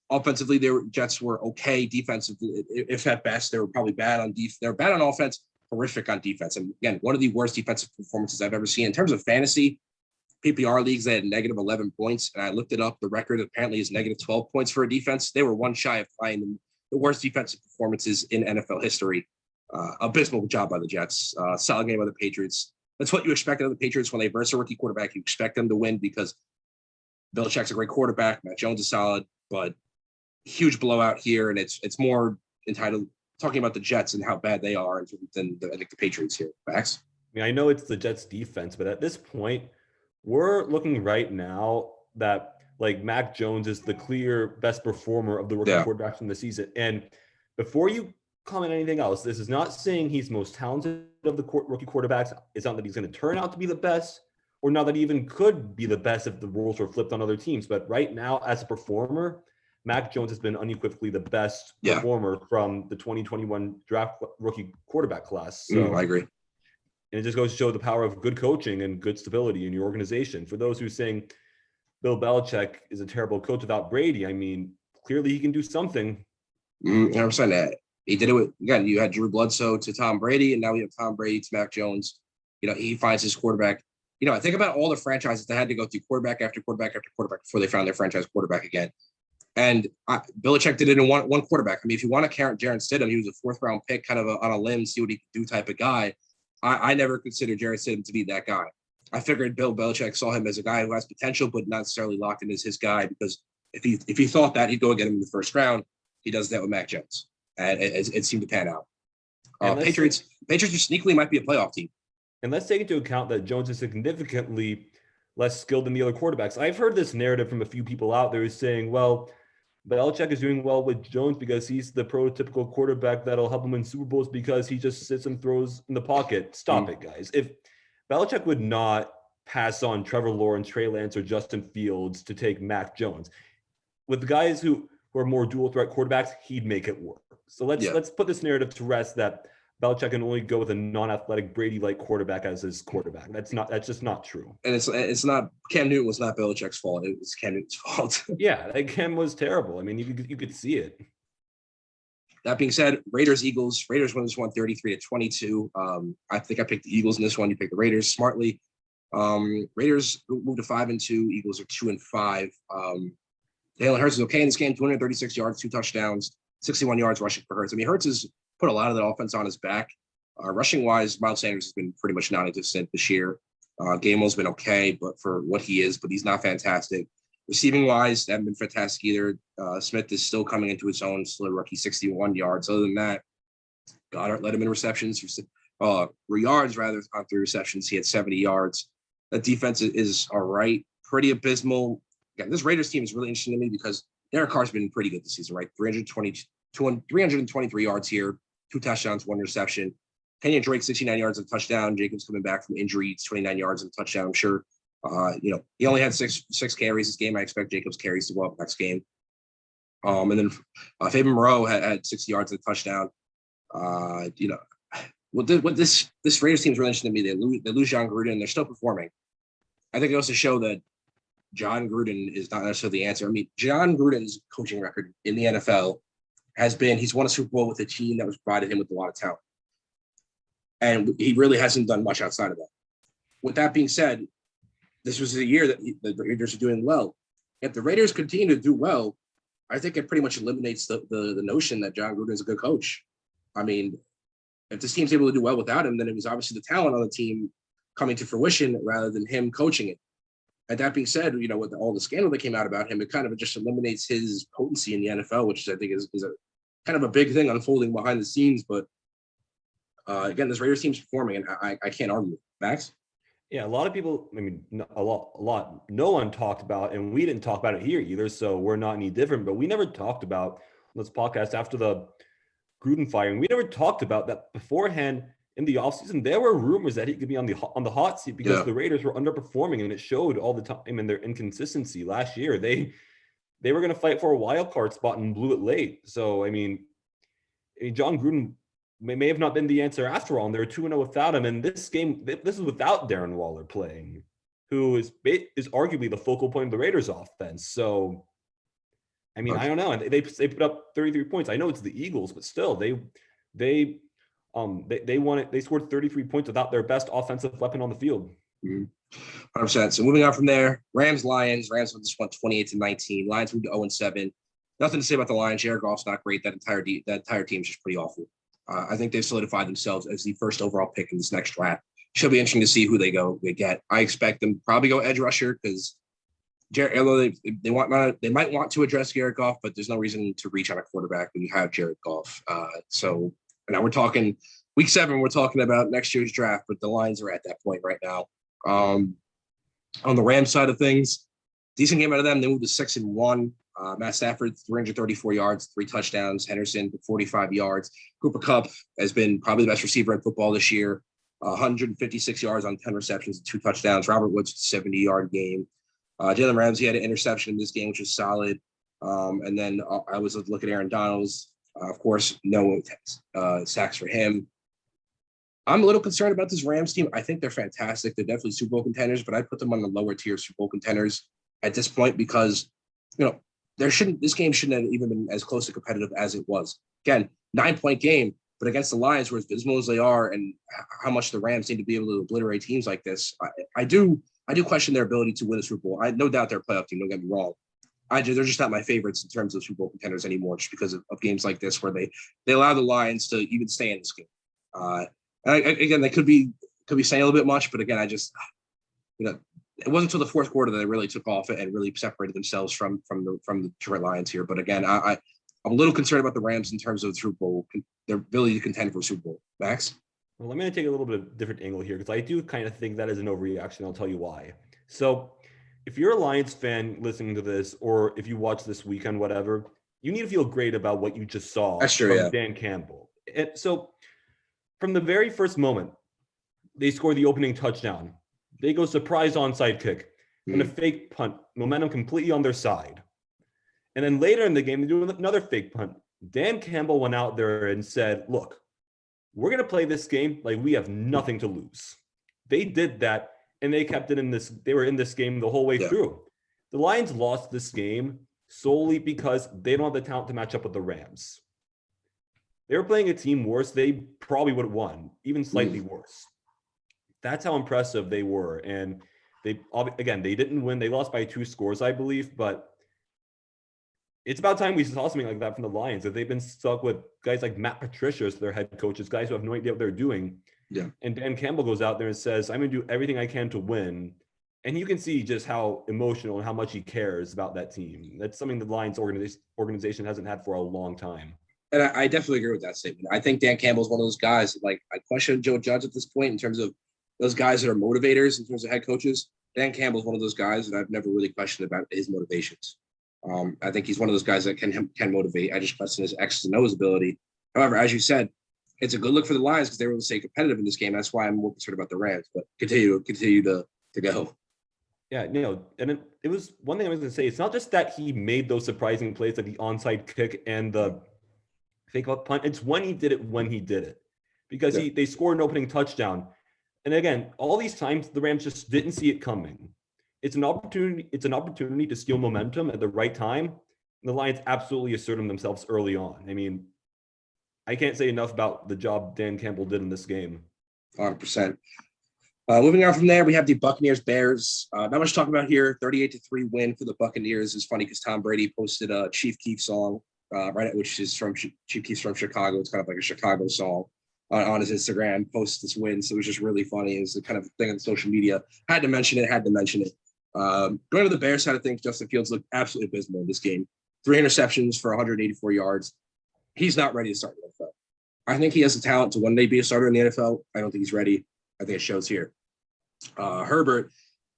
Offensively, Jets were okay. Defensively, if at best, they were probably bad on defense. They were bad on offense, horrific on defense. And again, one of the worst defensive performances I've ever seen. In terms of fantasy, PPR leagues, they had negative 11 points. And I looked it up. The record apparently is negative 12 points for a defense. They were one shy of finding the worst defensive performances in NFL history. Abysmal job by the Jets. Solid game by the Patriots. That's what you expect of the Patriots when they verse a rookie quarterback. You expect them to win because Belichick's a great quarterback. Matt Jones is solid, but huge blowout here. And it's more entitled talking about the Jets and how bad they are than I think the Patriots here. Max? I mean, I know it's the Jets defense, but at this point, we're looking right now that like Mac Jones is the clear best performer of the rookie quarterbacks from the season. And before you comment anything else, this is not saying he's most talented of the rookie quarterbacks. It's not that he's going to turn out to be the best, or not that he even could be the best if the roles were flipped on other teams. But right now, as a performer, Mac Jones has been unequivocally the best performer from the 2021 draft rookie quarterback class. So I agree. And it just goes to show the power of good coaching and good stability in your organization. For those who are saying Bill Belichick is a terrible coach without Brady, I mean, clearly he can do something. 100%. He did it with, again, you had Drew Bledsoe to Tom Brady, and now we have Tom Brady to Mac Jones. You know, he finds his quarterback. You know, I think about all the franchises that had to go through quarterback after quarterback after quarterback before they found their franchise quarterback again. And Belichick did it in one quarterback. I mean, if you want to count Jarrett Stidham, he was a 4th-round pick, kind of on a limb, see what he could do type of guy. I never considered Jarrett Stidham to be that guy. I figured Bill Belichick saw him as a guy who has potential, but not necessarily locked in as his guy, because if he thought that, he'd go and get him in the 1st round. He does that with Mac Jones, and it seemed to pan out. Patriots just sneakily might be a playoff team. And let's take into account that Jones is significantly less skilled than the other quarterbacks. I've heard this narrative from a few people out there saying, well, Belichick is doing well with Jones because he's the prototypical quarterback that'll help him win Super Bowls because he just sits and throws in the pocket. Stop it, guys. If Belichick would not pass on Trevor Lawrence, Trey Lance, or Justin Fields to take Mac Jones, with the guys who who are more dual threat quarterbacks, he'd make it work. So let's put this narrative to rest that Belichick can only go with a non-athletic Brady-like quarterback as his quarterback. That's just not true. And it's not Cam Newton was not Belichick's fault. It was Cam Newton's fault. Yeah, like Cam was terrible. I mean, you could see it. That being said, Raiders win this one 33-22. I think I picked the Eagles in this one. You picked the Raiders smartly. Raiders moved to 5-2. Eagles are 2-5. Jalen Hurts is okay in this game. 236 yards, 2 touchdowns, 61 yards rushing for Hurts. I mean, Hurts has put a lot of the offense on his back. Rushing wise, Miles Sanders has been pretty much non-existent this year. Gamo's been okay, but for what he is, but he's not fantastic. Receiving wise, they haven't been fantastic either. Smith is still coming into his own, still a rookie, 61 yards. Other than that, Goddard led him in receptions, yards rather, on 3 receptions. He had 70 yards. That defense is all right, pretty abysmal. Again, this Raiders team is really interesting to me because Derek Carr's been pretty good this season, right? 323 yards here, 2 touchdowns, 1 reception. Kenyon Drake, 69 yards and a touchdown. Jacobs coming back from injury, 29 yards and a touchdown. I'm sure. He only had six carries this game. I expect Jacobs' carries to go up next game. And then Fabian Moreau had 60 yards and a touchdown. What this Raiders team is really interesting to me. They lose John Gruden, and they're still performing. I think it goes to show that John Gruden is not necessarily the answer. I mean, John Gruden's coaching record in the NFL has been he's won a Super Bowl with a team that was provided him with a lot of talent. And he really hasn't done much outside of that. With that being said, this was a year that the Raiders are doing well. If the Raiders continue to do well, I think it pretty much eliminates the notion that John Gruden is a good coach. I mean, if this team's able to do well without him, then it was obviously the talent on the team coming to fruition rather than him coaching it. And that being said, with all the scandal that came out about him, it kind of just eliminates his potency in the NFL, which I think is a kind of a big thing unfolding behind the scenes. But again, this Raiders team's performing, and I can't argue. Max? Yeah, a lot of people, I mean, a lot, no one talked about, and we didn't talk about it here either, so we're not any different, but we never talked about on this podcast after the Gruden firing, we never talked about that beforehand in the offseason. There were rumors that he could be on the hot seat because the Raiders were underperforming, and it showed all the time in their inconsistency last year. They were going to fight for a wild card spot and blew it late. So, I mean John Gruden may have not been the answer after all, and they're 2-0 without him. And this game, this is without Darren Waller playing, who is arguably the focal point of the Raiders offense. So, I mean, I don't know. They put up 33 points. I know it's the Eagles, but still, they won it. They scored 33 points without their best offensive weapon on the field. 100%. So moving on from there, Rams won this one 28-19. Lions moved to 0-7. Nothing to say about the Lions. Jared Goff's not great. That entire team is just pretty awful. I think they've solidified themselves as the first overall pick in this next draft. Should be interesting to see who they get. I expect them to probably go edge rusher because although they might want to address Jared Goff, but there's no reason to reach on a quarterback when you have Jared Goff. So now we're talking week 7. We're talking about next year's draft, but the Lions are at that point right now. On the Rams side of things, decent game out of them. They moved to 6-1. Matt Stafford, 334 yards, 3 touchdowns. Henderson, 45 yards. Cooper Kupp has been probably the best receiver in football this year. 156 yards on 10 receptions and 2 touchdowns. Robert Woods, 70-yard game. Jalen Ramsey had an interception in this game, which was solid. And then I was looking at Aaron Donald's. Of course, no sacks for him. I'm a little concerned about this Rams team. I think they're fantastic. They're definitely Super Bowl contenders, but I put them on the lower tier Super Bowl contenders at this point because, this game shouldn't have even been as close to competitive as it was. Again, 9-point game, but against the Lions, who are as dismal as they are, and how much the Rams seem to be able to obliterate teams like this, I do question their ability to win a Super Bowl. I no doubt they're a playoff team. Don't get me wrong. They're just not my favorites in terms of Super Bowl contenders anymore, just because of games like this where they allow the Lions to even stay in this game. Again, they could be saying a little bit much, but again, it wasn't until the fourth quarter that they really took off and really separated themselves from the Detroit Lions here. But again, I'm a little concerned about the Rams in terms of the Super Bowl, their ability to contend for a Super Bowl. Max? Well, I'm going to take a little bit of a different angle here because I do kind of think that is an overreaction. I'll tell you why. So if you're a Lions fan listening to this, or if you watch this weekend, whatever, you need to feel great about what you just saw from Dan Campbell. And so from the very first moment, they score the opening touchdown. They go surprise onside kick and a fake punt, momentum completely on their side. And then later in the game, they do another fake punt. Dan Campbell went out there and said, look, we're going to play this game like we have nothing to lose. They did that, and they kept it in this. They were in this game the whole way through. The Lions lost this game solely because they don't have the talent to match up with the Rams. They were playing a team worse. They probably would have won, even slightly worse. That's how impressive they were. And they didn't win. They lost by 2 scores, I believe, but it's about time we saw something like that from the Lions. If they've been stuck with guys like Matt Patricia as their head coaches, guys who have no idea what they're doing. Yeah. And Dan Campbell goes out there and says, I'm going to do everything I can to win. And you can see just how emotional and how much he cares about that team. That's something the Lions organization hasn't had for a long time. And I definitely agree with that statement. I think Dan Campbell's one of those guys, like I question Joe Judge at this point in terms of those guys that are motivators in terms of head coaches. Dan Campbell's one of those guys that I've never really questioned about his motivations. I think he's one of those guys that can motivate. I just question his X's and O's ability. However, as you said, it's a good look for the Lions because they were able to stay competitive in this game. That's why I'm more concerned about the Rams. But continue to go. Yeah, and it was one thing I was going to say. It's not just that he made those surprising plays like the onside kick and the fake punt. It's when he did it because they scored an opening touchdown. And again, all these times the Rams just didn't see it coming. It's an opportunity to steal momentum at the right time. And the Lions absolutely asserted themselves early on. I mean, I can't say enough about the job Dan Campbell did in this game. 100%. Moving on from there, we have the Buccaneers Bears. Not much to talk about here. 38-3 win for the Buccaneers. It's funny because Tom Brady posted a Chief Keef song, which is from Chief Keef's from Chicago. It's kind of like a Chicago song on his Instagram. Post this win, so it was just really funny. It's the kind of thing on social media. Had to mention it. Going to the Bears side of things, Justin Fields looked absolutely abysmal in this game. 3 interceptions for 184 yards. He's not ready to start in the NFL. I think he has the talent to one day be a starter in the NFL. I don't think he's ready. I think it shows here. Herbert,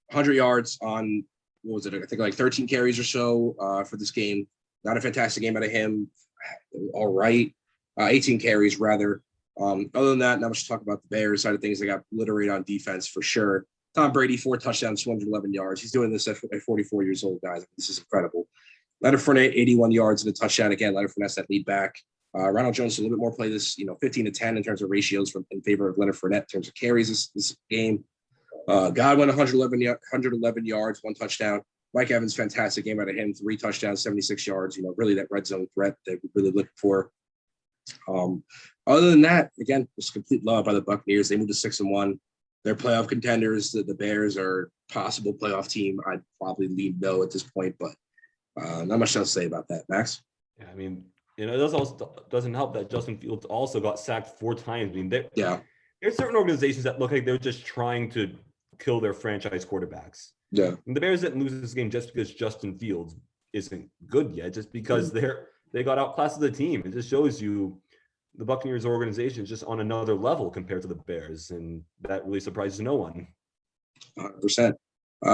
100 yards on, what was it? I think like 13 carries or so for this game. Not a fantastic game out of him. All right. 18 carries, rather. Other than that, not much to talk about the Bears side of things. They got obliterated on defense for sure. Tom Brady, 4 touchdowns, 211 yards. He's doing this at 44 years old, guys. This is incredible. Leonard Fournette, 81 yards and a touchdown. Again, Leonard Fournette's that lead back. Ronald Jones a little bit more play this, 15-10 in terms of ratios in favor of Leonard Fournette in terms of carries this game. Godwin, 111 yards, 1 touchdown. Mike Evans, fantastic game out of him, 3 touchdowns, 76 yards. Really that red zone threat that we're really looking for. Other than that, again, just complete blowout by the Buccaneers. They moved to 6-1. They're playoff contenders. The Bears are possible playoff team. I'd probably lean no at this point, but not much else to say about that. Max? Yeah, I mean, it doesn't help that Justin Fields also got sacked 4 times. I mean, there's certain organizations that look like they're just trying to kill their franchise quarterbacks. Yeah. And the Bears didn't lose this game just because Justin Fields isn't good yet, just because they got outclassed as a team. It just shows you the Buccaneers organization is just on another level compared to the Bears, and that really surprises no one. 100%.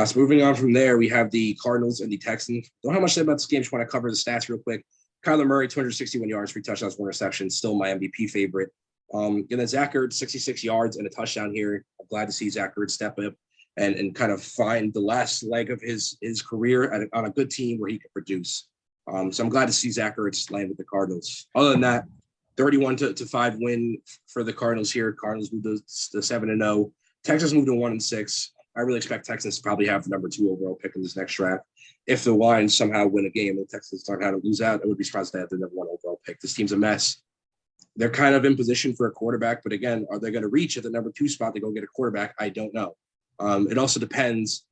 So moving on from there, we have the Cardinals and the Texans. Don't have much to say about this game. Just want to cover the stats real quick. Kyler Murray, 261 yards, 3 touchdowns, 1 interception. Still my MVP favorite. And then Zach Ertz, 66 yards and a touchdown here. I'm glad to see Zach Ertz step up and kind of find the last leg of his career on a good team where he can produce. So I'm glad to see Zach Ertz land with the Cardinals. Other than that, 31-5 win for the Cardinals here. Cardinals moved to 7-0. Texans moved to 1-6. I really expect Texans to probably have the number 2 overall pick in this next draft. If the Lions somehow win a game and the Texans learn how to lose out, I would be surprised if they have the number 1 overall pick. This team's a mess. They're kind of in position for a quarterback, but again, are they going to reach at the number 2 spot to go get a quarterback? I don't know. It also depends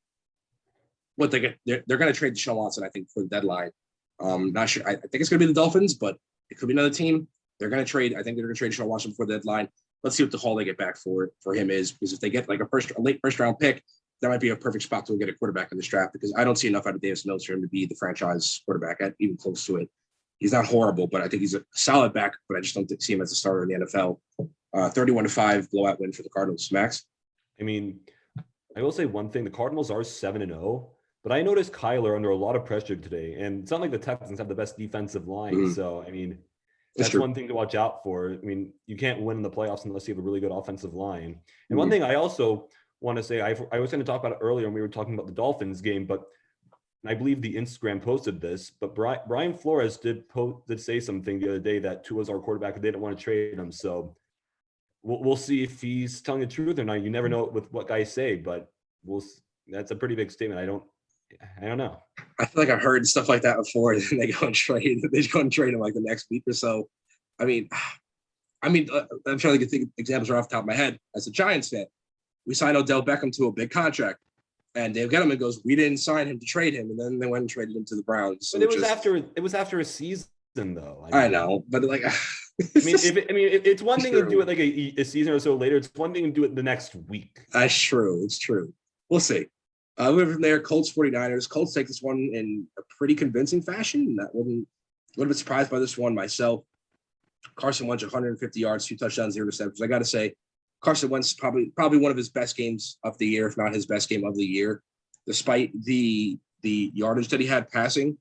what they get. They're going to trade Deshaun Watson, I think, for the deadline. Not sure. I think it's going to be the Dolphins, but it could be another team. They're going to trade. I think they're going to trade Deshaun Watson before the deadline. Let's see what the haul they get back for him is, because if they get like a late first round pick, that might be a perfect spot to get a quarterback in this draft, because I don't see enough out of Davis Mills for him to be the franchise quarterback, even close to it. He's not horrible, but I think he's a solid back, but I just don't see him as a starter in the NFL. 31-5 blowout win for the Cardinals. Max? I mean, I will say one thing. The Cardinals are 7-0, but I noticed Kyler under a lot of pressure today, and it's not like the Texans have the best defensive line. Mm-hmm. So, I mean, that's one thing to watch out for. I mean, you can't win in the playoffs unless you have a really good offensive line. And one thing I also want to say, I was going to talk about it earlier when we were talking about the Dolphins game, but and I believe the Instagram posted this, but Brian Flores did say something the other day that Tua's our quarterback and they didn't want to trade him. So we'll see if he's telling the truth or not. You never know with what guys say, but that's a pretty big statement. I don't know. I feel like I've heard stuff like that before, and they go and trade him like the next week or so. I mean, I'm trying to think examples right off the top of my head. As a Giants fan, we signed Odell Beckham to a big contract, and Dave Gettleman goes, "We didn't sign him to trade him," and then they went and traded him to the Browns. So but it was after a season, though. I know, but like, it's one thing to do it like a season or so later. It's one thing to do it the next week. That's true. It's true. We'll see. Moving from there, Colts 49ers. Colts take this one in a pretty convincing fashion. That wouldn't a little bit surprised by this one myself. Carson Wentz 150 yards, 2 touchdowns, 0 interceptions. I got to say, Carson Wentz probably one of his best games of the year, if not his best game of the year. Despite the yardage that he had passing,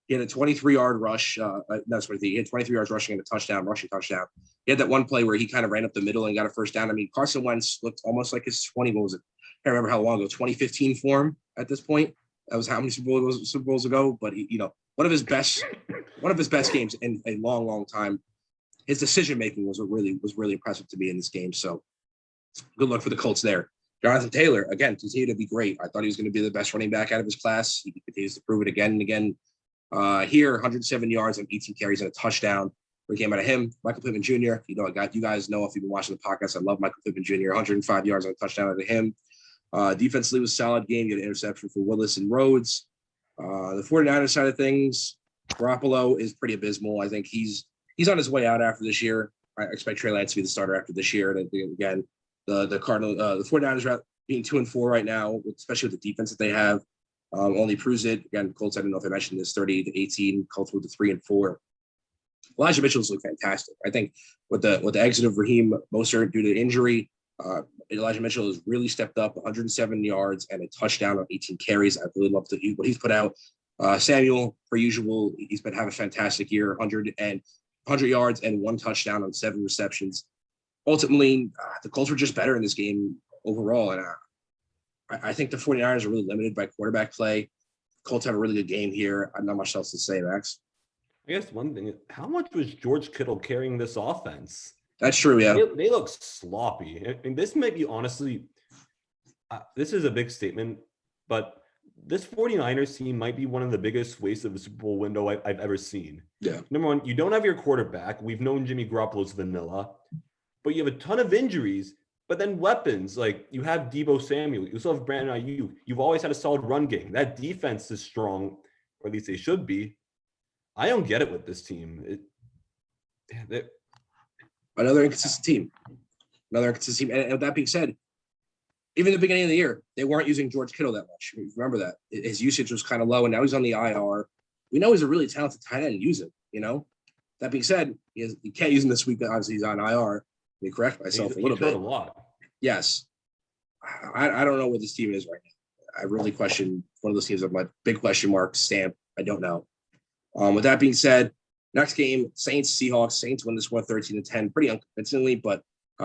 he had a 23-yard rush. He had 23 yards rushing and a rushing touchdown. He had that one play where he kind of ran up the middle and got a first down. I mean, Carson Wentz looked almost like his 20. What was it? I can't remember how long ago. 2015 form at this point. That was how many Super Bowls ago. But one of his best games in a long time. His decision making was really impressive to me in this game. So good luck for the Colts there. Jonathan Taylor, again, continued to be great. I thought he was going to be the best running back out of his class. He continues to prove it again and again. Here, 107 yards and 18 carries and a touchdown. We came out of him. Michael Pittman Jr., you guys know if you've been watching the podcast, I love Michael Pittman Jr., 105 yards and a touchdown out of him. Defensively was a solid game. You had an interception for Willis and Rhodes. The 49ers side of things, Garoppolo is pretty abysmal. I think he's on his way out after this year. I expect Trey Lance to be the starter after this year. And again, the Cardinals, the 49ers are being 2-4 right now, especially with the defense that they have. Only proves it. Again, Colts, I don't know if I mentioned this, 30-18. Colts moved to 3-4. Elijah Mitchell's looked fantastic. I think with the exit of Raheem Mostert due to injury, Elijah Mitchell has really stepped up, 107 yards and a touchdown on 18 carries. I really love what he's put out. Samuel, per usual, he's been having a fantastic year, 100 yards and 1 touchdown on 7 receptions. Ultimately, the Colts were just better in this game overall, and I think the 49ers are really limited by quarterback play. Colts have a really good game here. Not much else to say, Max. I guess one thing, how much was George Kittle carrying this offense? That's true, yeah. They look sloppy. And this might be, honestly, this is a big statement, but this 49ers team might be one of the biggest wastes of the Super Bowl window I've ever seen. Yeah. Number one, you don't have your quarterback. We've known Jimmy Garoppolo's vanilla, but you have a ton of injuries, but then weapons. Like, you have Deebo Samuel. You still have Brandon Ayuk. You've always had a solid run game. That defense is strong, or at least they should be. I don't get it with this team. Another inconsistent team. And with that being said, even at the beginning of the year, they weren't using George Kittle that much. Remember that. His usage was kind of low, and now he's on the IR. We know he's a really talented tight end. Use him, That being said, you can't use him this week. Obviously, he's on IR. Let me correct myself a little bit. A lot. Yes. I don't know what this team is right now. I really question one of those teams of my big question mark stamp. I don't know. With that being said, next game, Saints-Seahawks. Saints win this one 13-10, pretty unconvincingly, but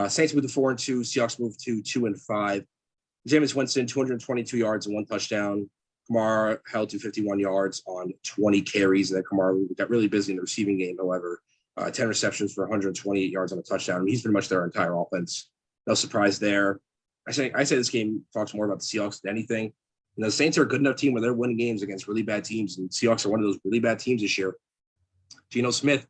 Saints moved to 4-2. Seahawks moved to 2-5. Jameis Winston, 222 yards and 1 touchdown. Kamara held to 51 yards on 20 carries. And then Kamara got really busy in the receiving game, however. 10 receptions for 128 yards on a touchdown. I mean, he's pretty much their entire offense. No surprise there. I say this game talks more about the Seahawks than anything. The Saints are a good enough team where they're winning games against really bad teams, and Seahawks are one of those really bad teams this year. Geno Smith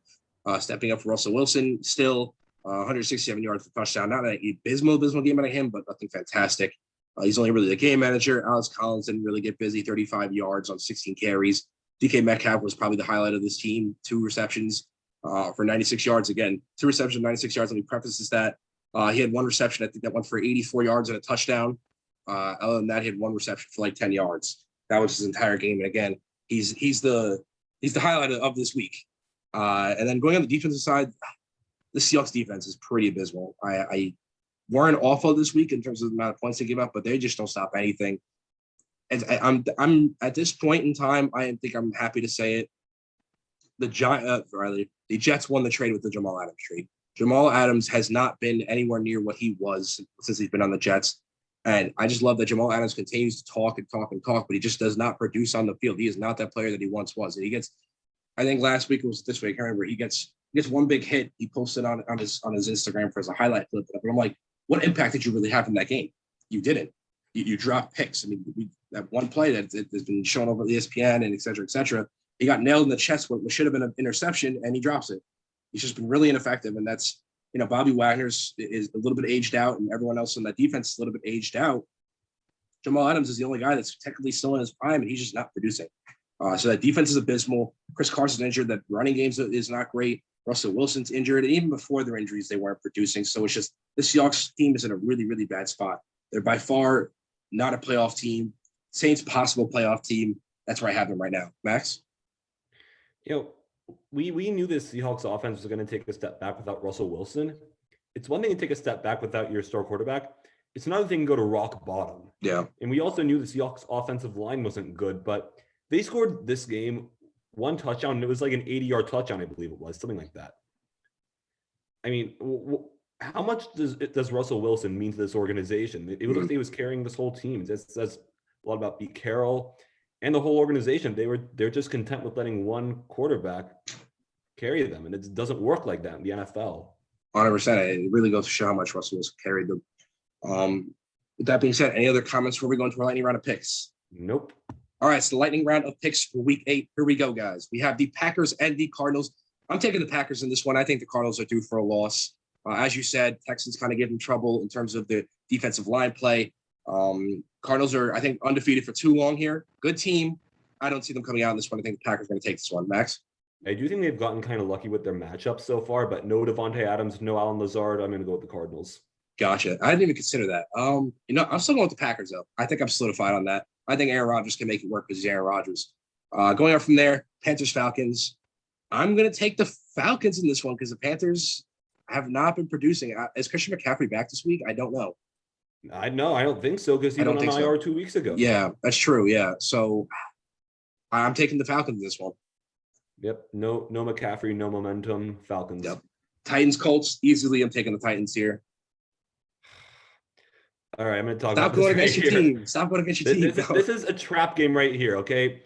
stepping up for Russell Wilson, still 167 yards for touchdown. Not an abysmal game out of him, but nothing fantastic. He's only really the game manager. Alex Collins didn't really get busy, 35 yards on 16 carries. DK Metcalf was probably the highlight of this team, 2 receptions for 96 yards. Again, 2 receptions, 96 yards. Let me preface that. He had 1 reception. I think that went for 84 yards and a touchdown. Other than that, he had 1 reception for like 10 yards. That was his entire game. And again, he's the highlight of this week. And then going on the defensive side, the Seahawks defense is pretty abysmal. I weren't awful this week in terms of the amount of points they give up, but they just don't stop anything. And I'm at this point in time, I think I'm happy to say it. The Jets won the trade with the Jamal Adams trade. Jamal Adams has not been anywhere near what he was since he's been on the Jets. And I just love that Jamal Adams continues to talk and talk and talk, but he just does not produce on the field. He is not that player that he once was. And he gets, I think last week it was this week, I remember he gets one big hit. He posted on his Instagram for as a highlight clip. But I'm like, what impact did you really have in that game? You didn't. You dropped picks. I mean, that one play that has been shown over ESPN and et cetera, et cetera. He got nailed in the chest with what should have been an interception, and he drops it. He's just been really ineffective. And that's, Bobby Wagner's is a little bit aged out, and everyone else on that defense is a little bit aged out. Jamal Adams is the only guy that's technically still in his prime, and he's just not producing. So that defense is abysmal. Chris Carson's injured. That running game is not great. Russell Wilson's injured. And even before their injuries, they weren't producing. So it's just the Seahawks team is in a really, really bad spot. They're by far not a playoff team. Saints possible playoff team. That's where I have them right now. Max? We knew this Seahawks offense was going to take a step back without Russell Wilson. It's one thing to take a step back without your star quarterback. It's another thing to go to rock bottom. Yeah. And we also knew the Seahawks offensive line wasn't good, but they scored this game one touchdown, and it was like an 80-yard touchdown, I believe it was, something like that. I mean, how much does Russell Wilson mean to this organization? It looks like he was carrying this whole team. That says a lot about Pete Carroll and the whole organization. They're just content with letting one quarterback carry them, and it doesn't work like that in the NFL. 100%. It really goes to show how much Russell Wilson carried them. With that being said, any other comments before we go into our lightning round of picks? Nope. All right, so the lightning round of picks for week 8. Here we go, guys. We have the Packers and the Cardinals. I'm taking the Packers in this one. I think the Cardinals are due for a loss. As you said, Texans kind of give them trouble in terms of the defensive line play. Cardinals are, I think, undefeated for too long here. Good team. I don't see them coming out in this one. I think the Packers are going to take this one. Max? I do think they've gotten kind of lucky with their matchups so far, but no Devontae Adams, no Alan Lazard. I'm going to go with the Cardinals. Gotcha. I didn't even consider that. I'm still going with the Packers, though. I think I'm solidified on that. I think Aaron Rodgers can make it work because he's Aaron Rodgers. Going up from there, Panthers, Falcons. I'm going to take the Falcons in this one because the Panthers have not been producing. Is Christian McCaffrey back this week? I don't know. I don't think so because he went on IR 2 weeks ago. Yeah, that's true. Yeah. So I'm taking the Falcons in this one. Yep. No McCaffrey, no momentum. Falcons. Yep. Titans, Colts. Easily, I'm taking the Titans here. All right, I'm going to talk about this team. Stop going against your team. This is a trap game right here, okay?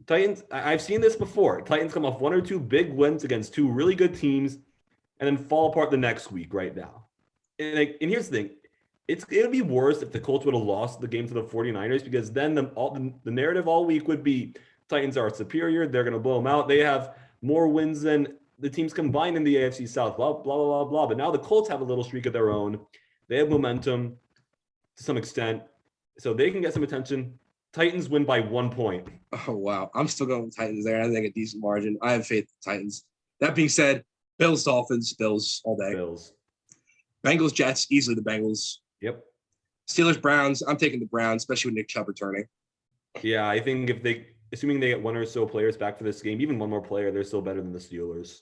Titans, I've seen this before. Titans come off 1 or 2 big wins against 2 really good teams and then fall apart the next week right now. And here's the thing. It would be worse if the Colts would have lost the game to the 49ers because then the narrative all week would be Titans are superior. They're going to blow them out. They have more wins than the teams combined in the AFC South, blah, blah, blah, blah, blah. But now the Colts have a little streak of their own. They have momentum to some extent, so they can get some attention. Titans win by 1 point. Oh, wow. I'm still going with Titans there. I think a decent margin. I have faith in the Titans. That being said, Bills, Dolphins, Bills all day. Bills. Bengals, Jets, easily the Bengals. Yep. Steelers, Browns. I'm taking the Browns, especially with Nick Chubb returning. Yeah, I think assuming they get 1 or so players back for this game, even 1 more player, they're still better than the Steelers.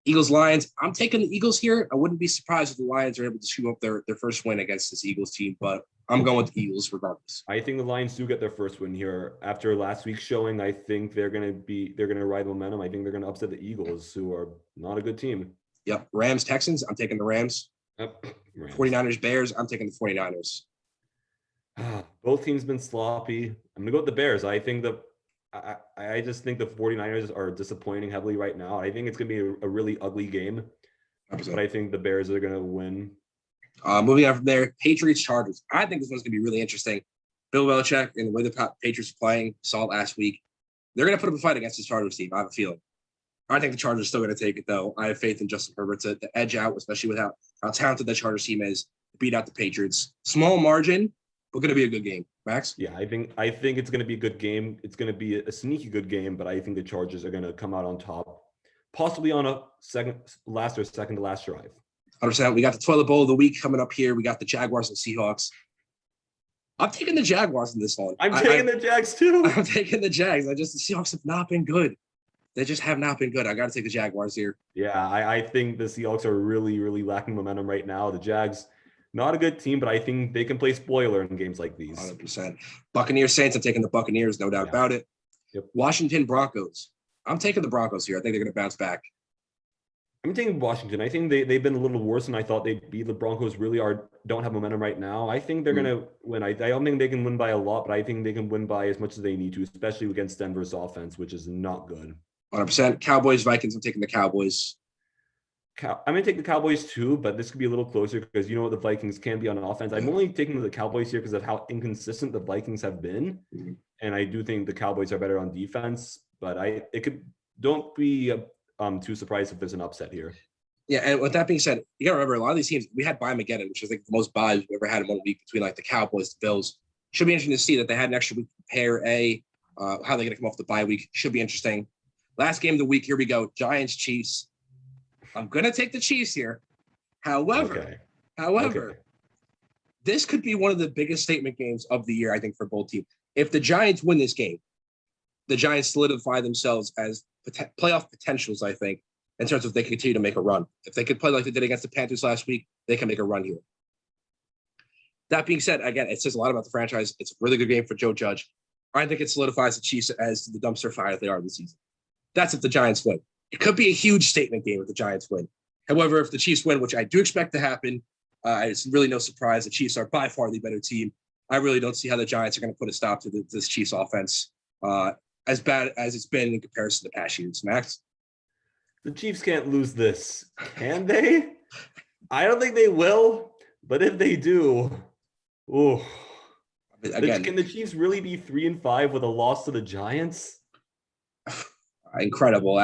Eagles, Lions. I'm taking the Eagles here. I wouldn't be surprised if the Lions are able to shoot up their first win against this Eagles team, but I'm going with the Eagles regardless. I think the Lions do get their first win here. After last week's showing, I think they're going to ride momentum. I think they're going to upset the Eagles, who are not a good team. Yep. Rams, Texans. I'm taking the Rams. Yep. Rams. 49ers, Bears. I'm taking the 49ers. Both teams been sloppy. I'm going to go with the Bears. I just think the 49ers are disappointing heavily right now. I think it's going to be a really ugly game, 100%. But I think the Bears are going to win. Moving on from there, Patriots, Chargers. I think this one's going to be really interesting. Bill Belichick and the way the Patriots are playing, saw it last week. They're going to put up a fight against this Chargers team. I have a feeling. I think the Chargers are still going to take it, though. I have faith in Justin Herbert to edge out, especially with how talented that Chargers team is, to beat out the Patriots. Small margin, but going to be a good game. Max? Yeah, I think it's going to be a good game. It's going to be a sneaky good game, but I think the Chargers are going to come out on top, possibly on a second to last drive. 100%. We got the toilet bowl of the week coming up here. We got the Jaguars and Seahawks. I'm taking the Jaguars in this one. I'm taking the Jags too. I'm taking the Jags. The Seahawks have not been good. They just have not been good. I got to take the Jaguars here. Yeah, I think the Seahawks are really, really lacking momentum right now. The Jags, not a good team, but I think they can play spoiler in games like these. 100%. Buccaneers, Saints. I'm taking the Buccaneers, no doubt about it. Yep. Washington, Broncos. I'm taking the Broncos here. I think they're going to bounce back. I'm taking Washington. I think they've been a little worse than I thought they'd be. The Broncos really don't have momentum right now. I think they're going to win. I don't think they can win by a lot, but I think they can win by as much as they need to, especially against Denver's offense, which is not good. 100%. Cowboys, Vikings, I'm taking the Cowboys. I'm going to take the Cowboys too, but this could be a little closer because you know what the Vikings can be on offense. I'm only taking the Cowboys here because of how inconsistent the Vikings have been. And I do think the Cowboys are better on defense, but don't be too surprised if there's an upset here. Yeah, and with that being said, you got to remember a lot of these teams, we had Bye-Mageddon, which is like the most buys we've ever had in 1 week between like the Cowboys, the Bills. Should be interesting to see that they had an extra week to prepare how they're going to come off the bye week. Should be interesting. Last game of the week, here we go. Giants, Chiefs. I'm going to take the Chiefs here. However, this could be one of the biggest statement games of the year, I think, for both teams. If the Giants win this game, the Giants solidify themselves as playoff potentials, I think, in terms of if they can continue to make a run. If they could play like they did against the Panthers last week, they can make a run here. That being said, again, it says a lot about the franchise. It's a really good game for Joe Judge. I think it solidifies the Chiefs as the dumpster fire that they are this season. That's if the Giants win. It could be a huge statement game if the Giants win. However, if the Chiefs win, which I do expect to happen, it's really no surprise. The Chiefs are by far the better team. I really don't see how the Giants are going to put a stop to this Chiefs offense as bad as it's been in comparison to past years. Max? The Chiefs can't lose this, can they? I don't think they will, but if they do, again, can the Chiefs really be 3-5 with a loss to the Giants? Incredible.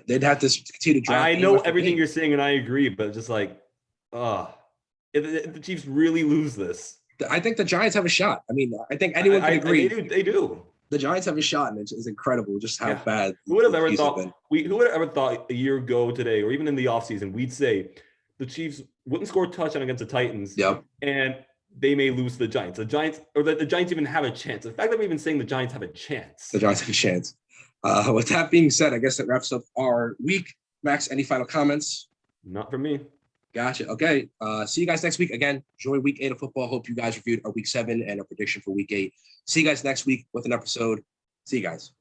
They'd have to continue to drive. I know everything you're saying, and I agree, but just like, if the Chiefs really lose this, I think the Giants have a shot. I mean, I think anyone can agree. They do. The Giants have a shot, and it's incredible just how bad. Who would have ever thought? Who would have ever thought a year ago today, or even in the offseason, we'd say the Chiefs wouldn't score a touchdown against the Titans, and they may lose to the Giants. The Giants even have a chance. The fact that we're even saying the Giants have a chance. The Giants have a chance. With that being said, I guess that wraps up our week. Max, any final comments? Not for me. Gotcha. Okay. See you guys next week. Again, enjoy week 8 of football. Hope you guys reviewed our week 7 and our prediction for week 8. See you guys next week with an episode. See you guys.